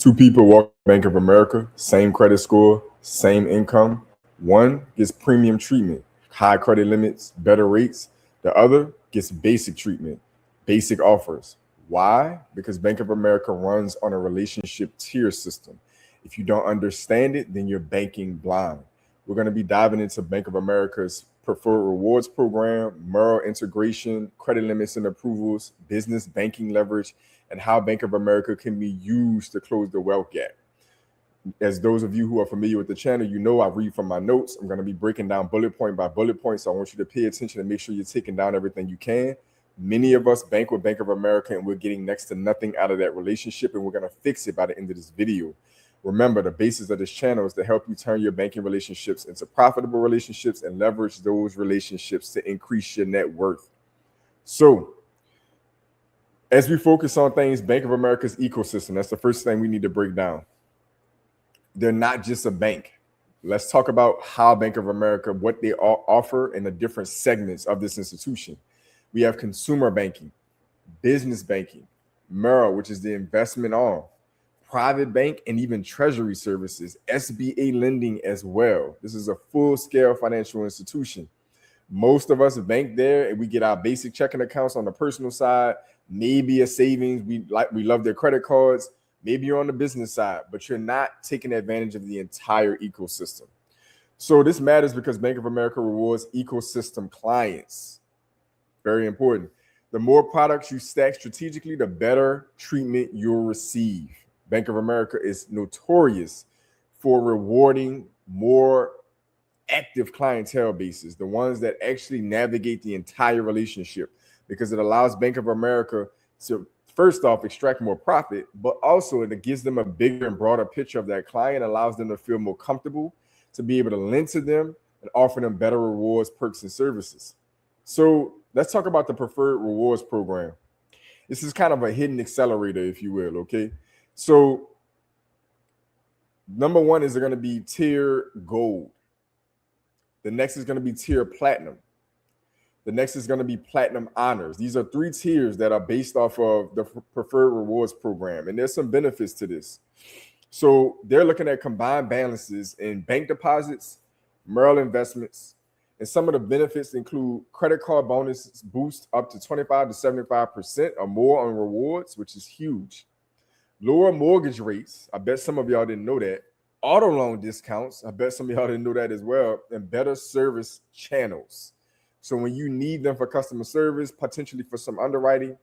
Two people walk to Bank of America, same credit score, same income. One gets premium treatment, high credit limits, better rates. The other gets basic treatment, basic offers. Why? Because Bank of America runs on a relationship tier system. If you don't understand it, then you're banking blind. We're going to be diving into Bank of America's preferred rewards program, Merrill integration, credit limits and approvals, business banking leverage, and how Bank of America can be used to close the wealth gap. As those of you who are familiar with the channel, you know I read from my notes. I'm going to be breaking down bullet point by bullet point. So I want you to pay attention and make sure you're taking down everything you can. Many of us bank with Bank of America and we're getting next to nothing out of that relationship, and we're going to fix it by the end of this video. Remember, the basis of this channel is to help you turn your banking relationships into profitable relationships and leverage those relationships to increase your net worth. So as we focus on things, Bank of America's ecosystem, that's the first thing we need to break down. They're not just a bank. Let's talk about how Bank of America, what they offer in the different segments of this institution. We have consumer banking, business banking, Merrill, which is the investment arm, private bank, and even treasury services, SBA lending as well. This is a full-scale financial institution. Most of us bank there and we get our basic checking accounts on the personal side, maybe a savings. We love their credit cards. Maybe you're on the business side, but you're not taking advantage of the entire ecosystem. So this matters because Bank of America rewards ecosystem clients. Very important. The more products you stack strategically, the better treatment you'll receive. Bank of America is notorious for rewarding more active clientele bases, the ones that actually navigate the entire relationship, because it allows Bank of America to, first off, extract more profit, but also it gives them a bigger and broader picture of that client, allows them to feel more comfortable, to be able to lend to them and offer them better rewards, perks, and services. So let's talk about the preferred rewards program. This is kind of a hidden accelerator, if you will, okay? So number one is going to be tier gold. The next is going to be tier platinum. The next is going to be platinum honors. These are three tiers that are based off of the preferred rewards program. And there's some benefits to this. So they're looking at combined balances in bank deposits, Merrill investments, and some of the benefits include credit card bonuses boost up to 25 to 75% or more on rewards, which is huge. Lower mortgage rates. I bet some of y'all didn't know that. Auto loan discounts. I bet some of y'all didn't know that as well. And better service channels. So when you need them for customer service, potentially for some underwriting,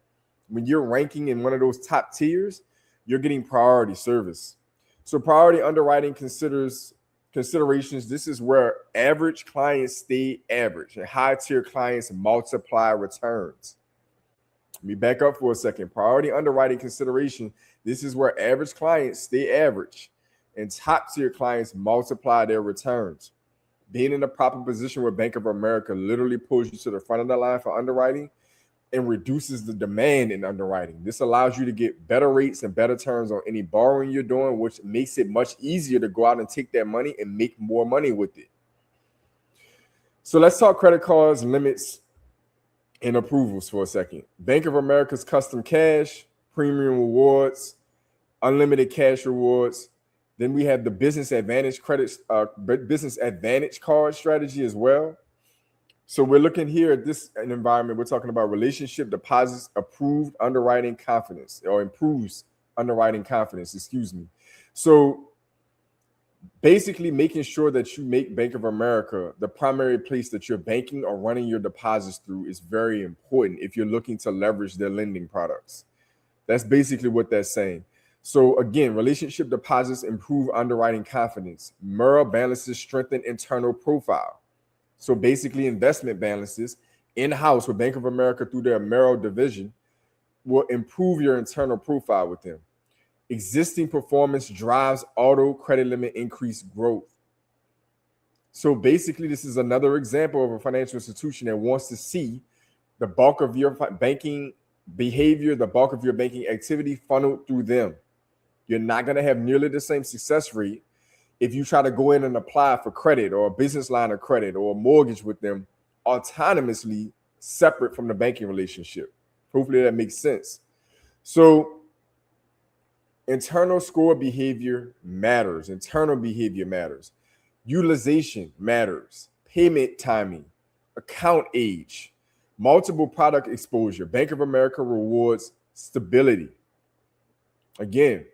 when you're ranking in one of those top tiers, you're getting priority service. So priority underwriting considerations. This is where average clients stay average and high tier clients multiply returns. Let me back up for a second. Priority underwriting consideration. This is where average clients stay average and top tier clients multiply their returns. Being in a proper position where Bank of America literally pulls you to the front of the line for underwriting and reduces the demand in underwriting. This allows you to get better rates and better terms on any borrowing you're doing, which makes it much easier to go out and take that money and make more money with it. So let's talk credit cards, limits, and approvals for a second. Bank of America's custom cash, premium rewards, unlimited cash rewards. Then we have the business advantage business advantage card strategy as well. So we're looking here at this environment. We're talking about relationship deposits, approved underwriting confidence, or improves underwriting confidence, excuse me. So basically making sure that you make Bank of America the primary place that you're banking or running your deposits through is very important if you're looking to leverage their lending products. That's basically what that's saying. So again, relationship deposits improve underwriting confidence. Merrill balances strengthen internal profile. So basically investment balances in-house with Bank of America through their Merrill division will improve your internal profile with them. Existing performance drives auto credit limit increased growth. So basically this is another example of a financial institution that wants to see the bulk of your banking behavior, the bulk of your banking activity funneled through them. You're not going to have nearly the same success rate if you try to go in and apply for credit or a business line of credit or a mortgage with them autonomously, separate from the banking relationship. Hopefully that makes sense. So Internal score behavior matters. Internal behavior matters. Utilization matters. Payment timing, account age, multiple product exposure. Bank of America rewards stability. Again,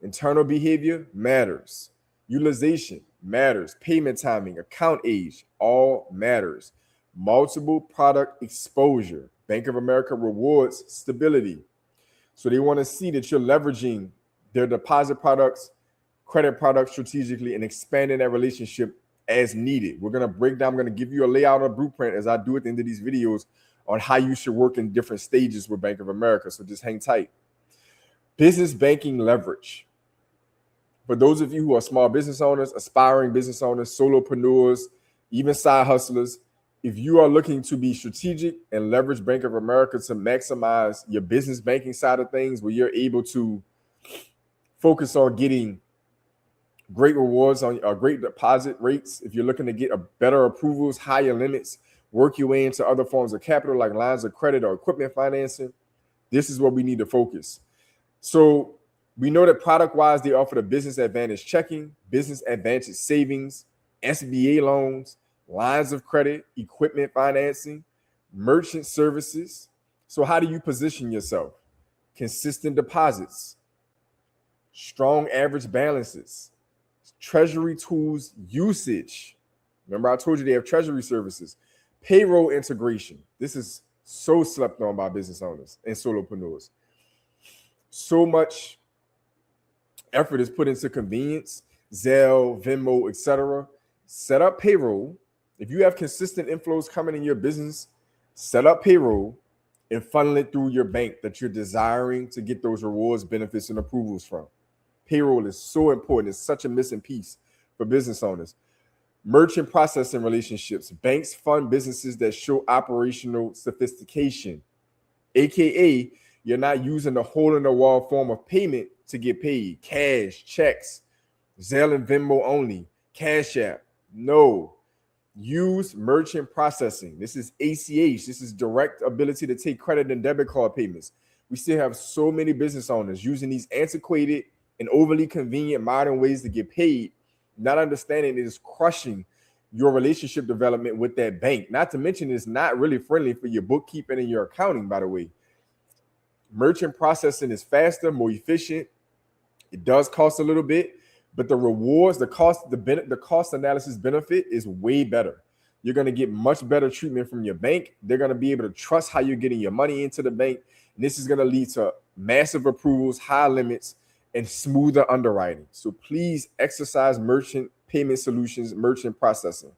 internal behavior matters. Utilization matters. Payment timing, account age, all matters. Multiple product exposure. Bank of America rewards stability. So they want to see that you're leveraging their deposit products, credit products strategically, and expanding that relationship as needed. We're going to break down, I'm going to give you a layout or blueprint as I do at the end of these videos on how you should work in different stages with Bank of America. So just hang tight. Business banking leverage. For those of you who are small business owners, aspiring business owners, solopreneurs, even side hustlers, if you are looking to be strategic and leverage Bank of America to maximize your business banking side of things, where you're able to focus on getting great rewards on great deposit rates, if you're looking to get a better approvals, higher limits, work your way into other forms of capital like lines of credit or equipment financing, this is what we need to focus. So we know that product-wise, they offer the Business Advantage checking, Business Advantage savings, SBA loans, lines of credit, equipment financing, merchant services. So how do you position yourself? Consistent deposits, strong average balances, treasury tools usage. Remember, I told you they have treasury services, payroll integration. This is so slept on by business owners and solopreneurs. So much effort is put into convenience, Zelle, Venmo, etc. Set up payroll. If you have consistent inflows coming in your business, set up payroll and funnel it through your bank that you're desiring to get those rewards, benefits, and approvals from. Payroll is so important. It's such a missing piece for business owners. Merchant processing relationships. Banks fund businesses that show operational sophistication, aka you're not using the hole-in-the-wall form of payment to get paid. Cash, checks, Zelle and Venmo only, Cash App. No. Use merchant processing. This is ACH. This is direct ability to take credit and debit card payments. We still have so many business owners using these antiquated and overly convenient modern ways to get paid, not understanding it is crushing your relationship development with that bank. Not to mention it's not really friendly for your bookkeeping and your accounting, by the way. Merchant processing is faster, more efficient. It does cost a little bit, but the rewards, the cost analysis benefit is way better. You're going to get much better treatment from your bank. They're going to be able to trust how you're getting your money into the bank. And this is going to lead to massive approvals, high limits, and smoother underwriting. So please exercise merchant payment solutions, merchant processing.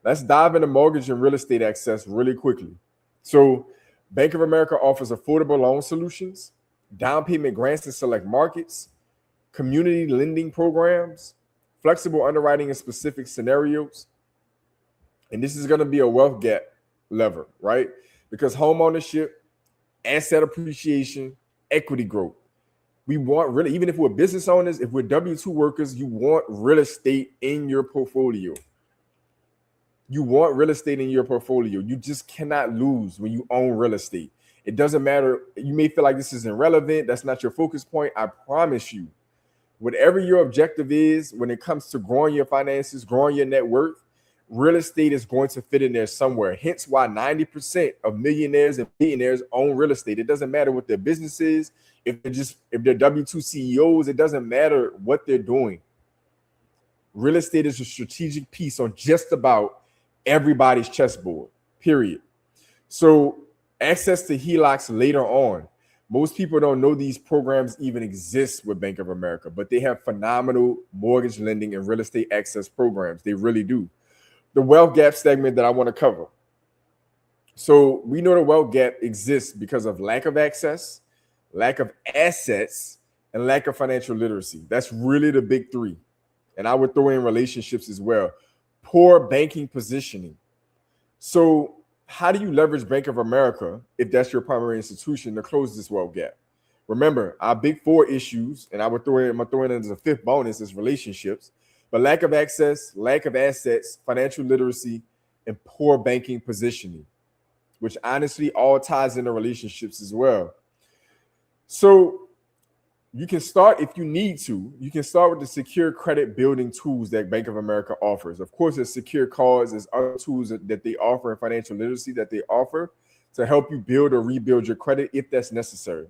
Let's dive into mortgage and real estate access really quickly. So Bank of America offers affordable loan solutions, down payment grants in select markets, community lending programs, flexible underwriting in specific scenarios. And this is going to be a wealth gap lever, right? Because home ownership, asset appreciation, equity growth. We want really, even if we're business owners, if we're W-2 workers, you want real estate in your portfolio. You want real estate in your portfolio. You just cannot lose when you own real estate. It doesn't matter. You may feel like this is irrelevant. That's not your focus point. I promise you, whatever your objective is when it comes to growing your finances, growing your net worth, real estate is going to fit in there somewhere. Hence why 90% of millionaires and billionaires own real estate. It doesn't matter what their business is. If they're W-2 CEOs, it doesn't matter what they're doing. Real estate is a strategic piece on just about everybody's chessboard, period. So access to HELOCs later on. Most people don't know these programs even exist with Bank of America, but they have phenomenal mortgage lending and real estate access programs. They really do. The wealth gap segment that I want to cover. So we know the wealth gap exists because of lack of access, lack of assets, and lack of financial literacy. That's really the big three. And I would throw in relationships as well. Poor banking positioning. So how do you leverage Bank of America, if that's your primary institution, to close this wealth gap? Remember, our big four issues, and I'm going to throw in as a fifth bonus, is relationships, but lack of access, lack of assets, financial literacy, and poor banking positioning, which honestly all ties into relationships as well. So You can start if you need to. You can start with the secure credit building tools that Bank of America offers. Of course, there's secure cards, there's other tools that they offer in financial literacy that they offer to help you build or rebuild your credit if that's necessary.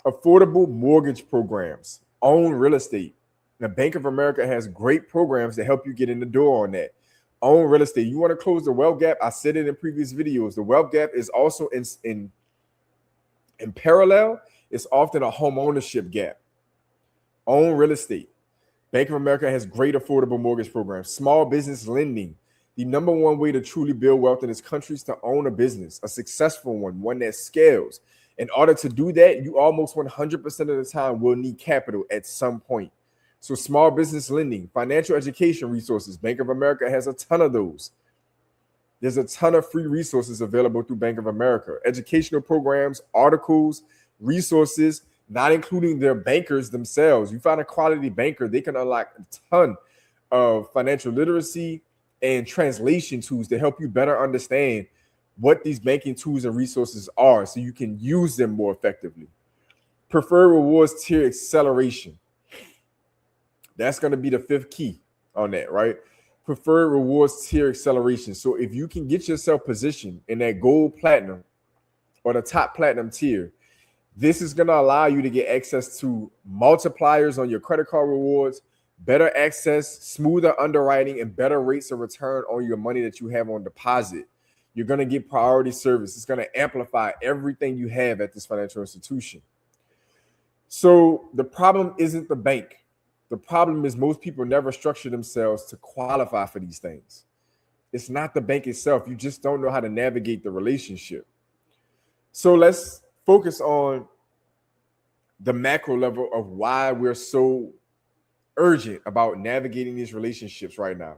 Affordable mortgage programs, own real estate. Now, Bank of America has great programs to help you get in the door on that. Own real estate. You want to close the wealth gap? I said it in previous videos. The wealth gap is also in parallel. It's often a home ownership gap. Own real estate. Bank of America has great affordable mortgage programs. Small business lending. The number one way to truly build wealth in this country is to own a business, a successful one that scales. In order to do that, you almost 100% of the time will need capital at some point. So small business lending, financial education resources. Bank of America has a ton of those. There's a ton of free resources available through Bank of America. Educational programs, articles, resources, not including their bankers themselves. You find a quality banker, they can unlock a ton of financial literacy and translation tools to help you better understand what these banking tools and resources are so you can use them more effectively. Preferred rewards tier acceleration. That's going to be the fifth key on that, right? Preferred rewards tier acceleration. So if you can get yourself positioned in that gold platinum or the top platinum tier, this is going to allow you to get access to multipliers on your credit card rewards, better access, smoother underwriting, and better rates of return on your money that you have on deposit. You're going to get priority service. It's going to amplify everything you have at this financial institution. So the problem isn't the bank. The problem is most people never structure themselves to qualify for these things. It's not the bank itself. You just don't know how to navigate the relationship. So let's focus on the macro level of why we're so urgent about navigating these relationships right now.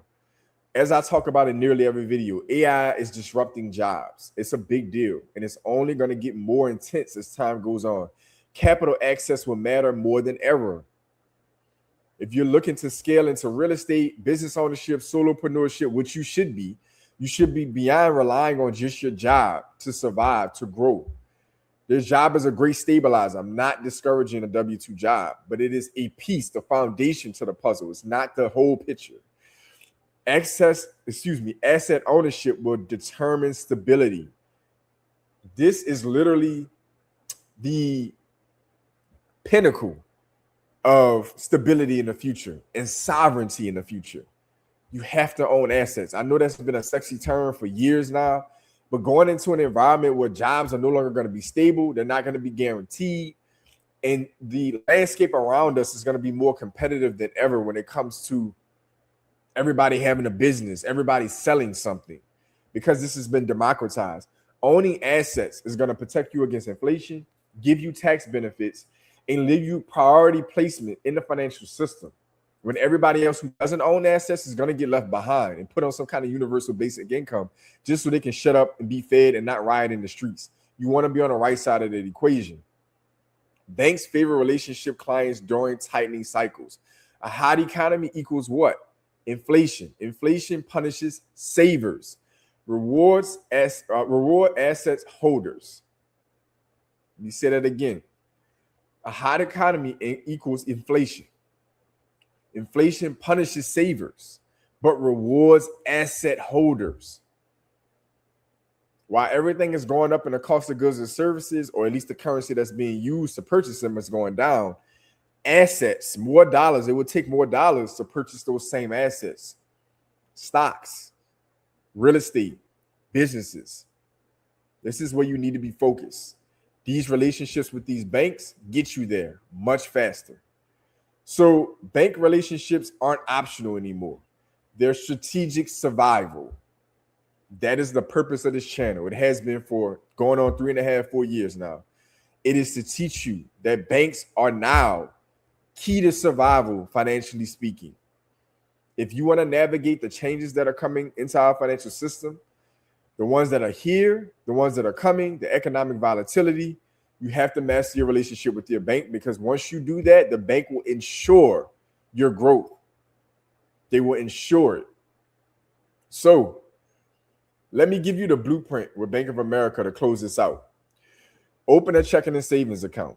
As I talk about in nearly every video, AI is disrupting jobs. It's a big deal, and it's only going to get more intense as time goes on. Capital access will matter more than ever. If you're looking to scale into real estate, business ownership, solopreneurship, which you should be beyond relying on just your job to survive, to grow. This job is a great stabilizer. I'm not discouraging a W-2 job, but it is a piece, the foundation to the puzzle. It's not the whole picture. Asset ownership will determine stability. This is literally the pinnacle of stability in the future and sovereignty in the future. You have to own assets. I know that's been a sexy term for years now, but going into an environment where jobs are no longer going to be stable, they're not going to be guaranteed, and the landscape around us is going to be more competitive than ever when it comes to everybody having a business, everybody selling something, because this has been democratized. Owning assets is going to protect you against inflation, give you tax benefits, and leave you priority placement in the financial system when everybody else who doesn't own assets is going to get left behind and put on some kind of universal basic income just so they can shut up and be fed and not riot in the streets. You want to be on the right side of that equation. Banks favor relationship clients during tightening cycles. A hot economy equals what? Inflation. Inflation punishes savers, reward assets holders. Let me say that again. A hot economy equals inflation. Inflation punishes savers, but rewards asset holders. While everything is going up in the cost of goods and services, or at least the currency that's being used to purchase them is going down, assets, more dollars, it would take more dollars to purchase those same assets. Stocks, real estate, businesses. This is where you need to be focused. These relationships with these banks get you there much faster. So bank relationships aren't optional anymore. They're strategic survival. That is the purpose of this channel. It has been for going on 3.5, 4 years now. It is to teach you that banks are now key to survival, financially speaking. If you want to navigate the changes that are coming into our financial system, the ones that are here, the ones that are coming, the economic volatility, you have to master your relationship with your bank, because once you do that, the bank will ensure your growth. They will ensure it. So let me give you the blueprint with Bank of America to close this out. Open a checking and savings account.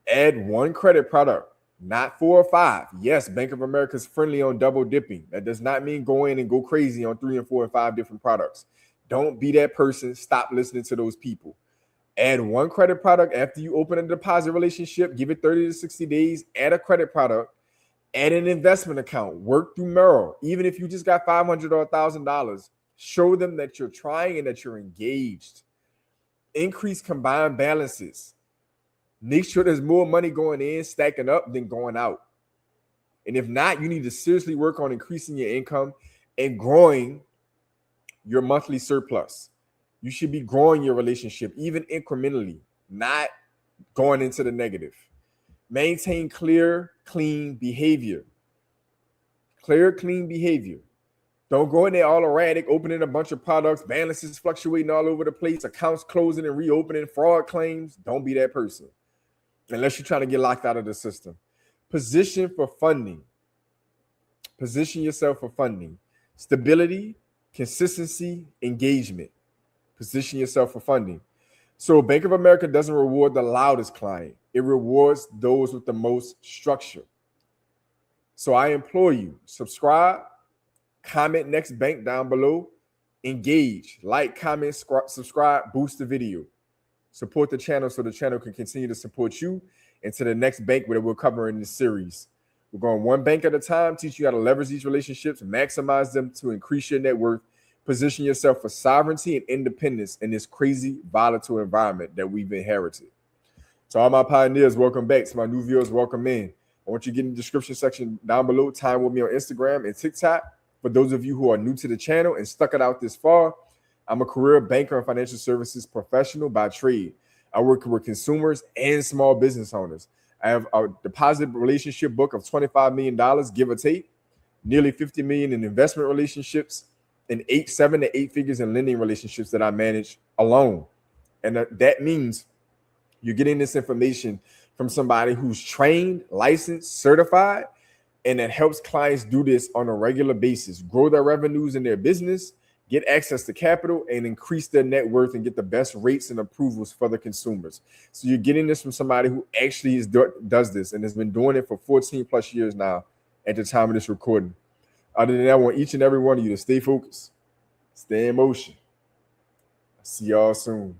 Add one credit product, not 4 or 5. Yes, Bank of America is friendly on double dipping. That does not mean go in and go crazy on 3 and 4 and 5 different products. Don't be that person. Stop listening to those people. Add one credit product after you open a deposit relationship. Give it 30 to 60 days. Add a credit product. Add an investment account. Work through Merrill. Even if you just got $500 or $1,000, show them that you're trying and that you're engaged. Increase combined balances. Make sure there's more money going in, stacking up than going out. And if not, you need to seriously work on increasing your income and growing your monthly surplus. You should be growing your relationship, even incrementally, not going into the negative. Maintain clear, clean behavior. Clear, clean behavior. Don't go in there all erratic, opening a bunch of products, balances fluctuating all over the place, accounts closing and reopening, fraud claims. Don't be that person unless you're trying to get locked out of the system. Position for funding. Position yourself for funding. Stability, consistency, engagement. Position yourself for funding. So Bank of America doesn't reward the loudest client. It rewards those with the most structure. So I implore you, subscribe, comment next bank down below, engage, like, comment, subscribe, boost the video. Support the channel so the channel can continue to support you into the next bank that we'll cover in this series. We're going one bank at a time, teach you how to leverage these relationships, maximize them to increase your net worth, position yourself for sovereignty and independence in this crazy, volatile environment that we've inherited. To all my pioneers, welcome back. To my new viewers, welcome in. I want you to get in the description section down below. Time with me on Instagram and TikTok. For those of you who are new to the channel and stuck it out this far, I'm a career banker and financial services professional by trade. I work with consumers and small business owners. I have a deposit relationship book of $25 million, give or take, nearly $50 million in investment relationships, and 7 to 8 figures in lending relationships that I manage alone. And that means you're getting this information from somebody who's trained, licensed, certified, and that helps clients do this on a regular basis, grow their revenues in their business, get access to capital, and increase their net worth and get the best rates and approvals for the consumers. So you're getting this from somebody who actually does this and has been doing it for 14 plus years now at the time of this recording. Other than that, I want each and every one of you to stay focused, stay in motion. See y'all soon.